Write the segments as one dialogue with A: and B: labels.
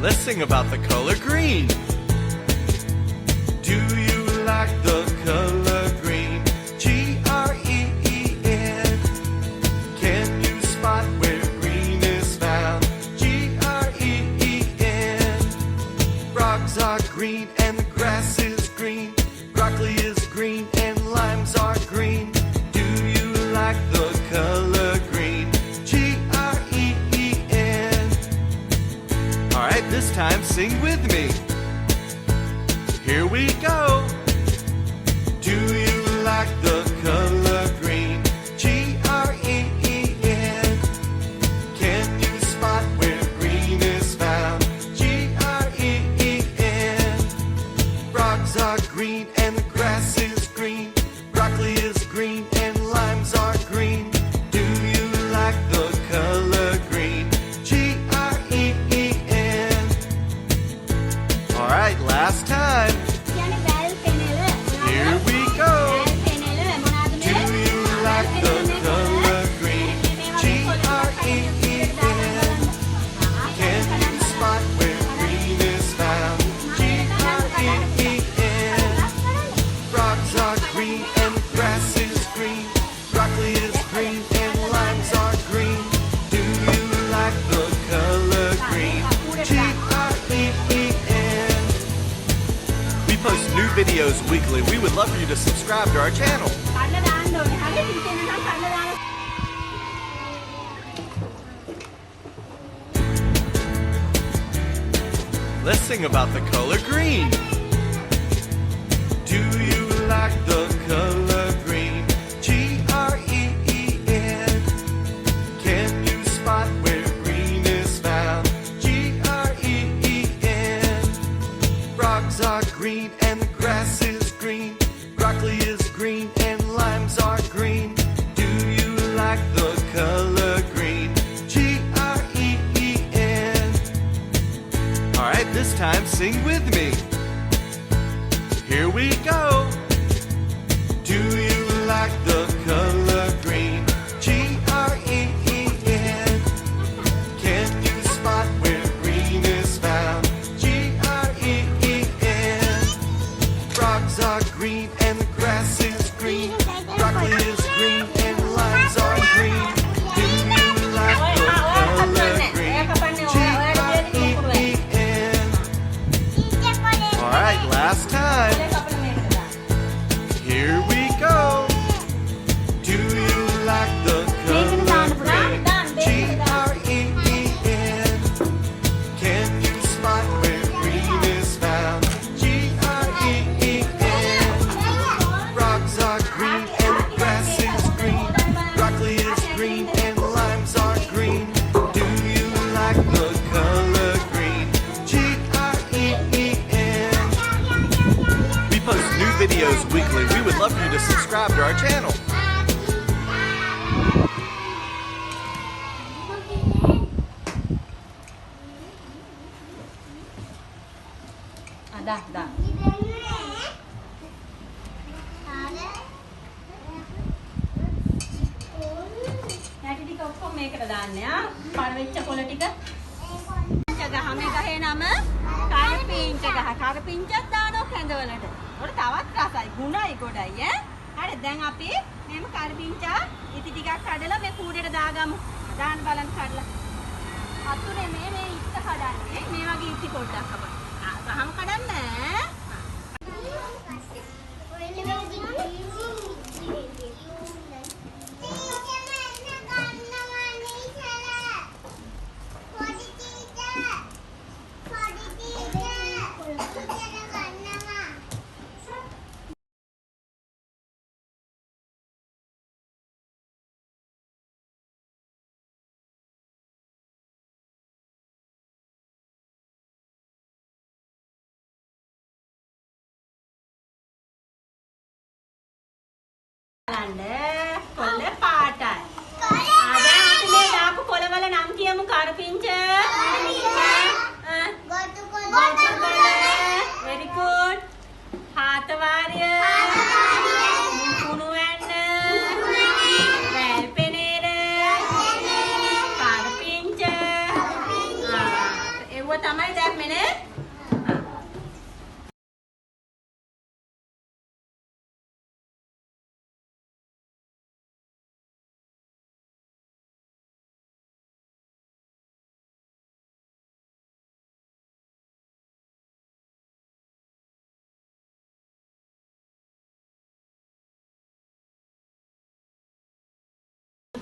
A: Let's sing about the color green. Do you like the color green? G-R-E-E-N. Can you spot where green is found? G-R-E-E-N. Frogs are green and the grass is green. Broccoli is green and limes are green. Do you like the color green? G-R-E-E-N. Alright, this time sing with me. Here we go. Do you like the color green? G-R-E-E-N. Can you spot where green is found? G-R-E-E-N. Frogs are green and the grass is green. Broccoli is green and limes are green. Do you like the color green? G-R-E-E-N. Alright, last time. Here we go. Do you like the color green? G-R-E-E-N. Can you spot where green is found? G-R-E-E-N. Frogs are green and the grass is green. Broccoli is green and limes are green. Do you like the color green? G-R-E-E-N. We post new videos weekly. We would love for you to subscribe to our channel. Let's sing about the color green. Do you like the color green? G-R-E-E-N. Can you spot where green is found? G-R-E-E-N. Frogs are green and the grass is green. Broccoli is green and limes are green. Do you like the color green? G-R-E-E-N. Alright, this time sing with me. Here we go. Do you like the color green? G-R-E-E-N. Can you spot where green is found? G-R-E-E-N. Frogs are green and the grass is green. Broccoli is green and limes are green. Do you like the color green? G-R-E-E-N. Alright, last time. Here we go. Do you like the color green? G-R-E-E-N. Can you spot where green is found? G-R-E-E-N. Frogs are green and the grass is green. Broccoli is green and limes are green. Do you like the color green? G-R-E-E-N. We post new videos weekly. We would love for you to subscribe to our channel.
B: dah. නැටි ටික ඔක්කොම මේකට දාන්න යා. පරවෙච්ච කොළ ටික. ගහ මේ ගහේ නම කරපිංච ගහ. කරපිංචක් දානවා කැඳවලට. උඩ තවත් රසයි, ගුණයි ගොඩයි ඈ. හරි දැන් අපි මේම කරපිංචා ඉති ටිකක් කඩලා මේ කූඩේට දාගමු. දාන්න බලන්න කඩලා. අතුනේ මේ ඉත්ත කඩන්නේ. මේ වගේ ඉති පොඩ්ඩක් අපා. ගහම කඩන්නේ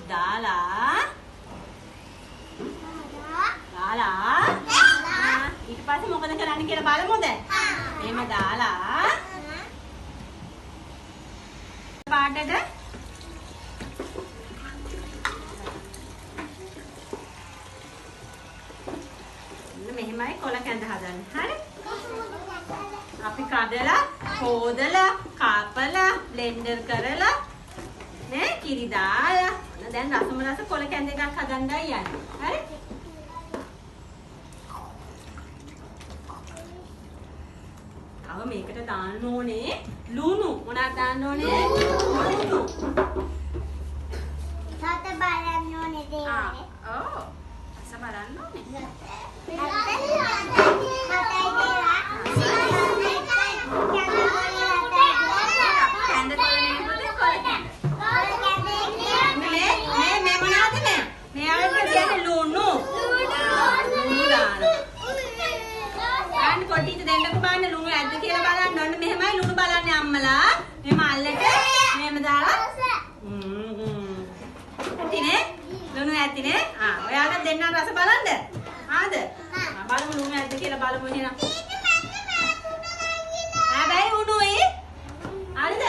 B: දාලා ඊට පස්සේ මොකද කරන්න කියලා බලමුද? එහෙම දාලා පාටද මෙහෙමයි කොල කැඳ හදන්න. හරි? අපි කඩලා, හොදලා, කාපලා, බ්ලෙන්ඩර් කරලා නේ කිරි දාලා දැන් රසම රස කොල කැඳ එකක් හදන්නයි යන්නේ. හරි? තව මේකට දාන්න ඕනේ ලුණු. මොනවද දාන්න ඕනේ? ලුණු.
C: තාත්තා බලන්න ඕනේ දේවල්.
B: ඔව්. අස බලන්න ඕනේ. කොටිට දෙන්නකෝ බලන්න ලුණු ඇද්ද කියලා බලන්න ඕනේ. මෙහෙමයි ලුණු බලන්නේ අම්මලා. මෙහෙම අල්ලට මෙහෙම දාලා. ඇතිනේ? ලුණු ඇතිනේ? ඔයාලා දෙන්න රස බලන්න. ආද? බලමු ලුණු ඇද්ද කියලා බලමු එහෙනම්. හැබැයි උණුයි. හරිද?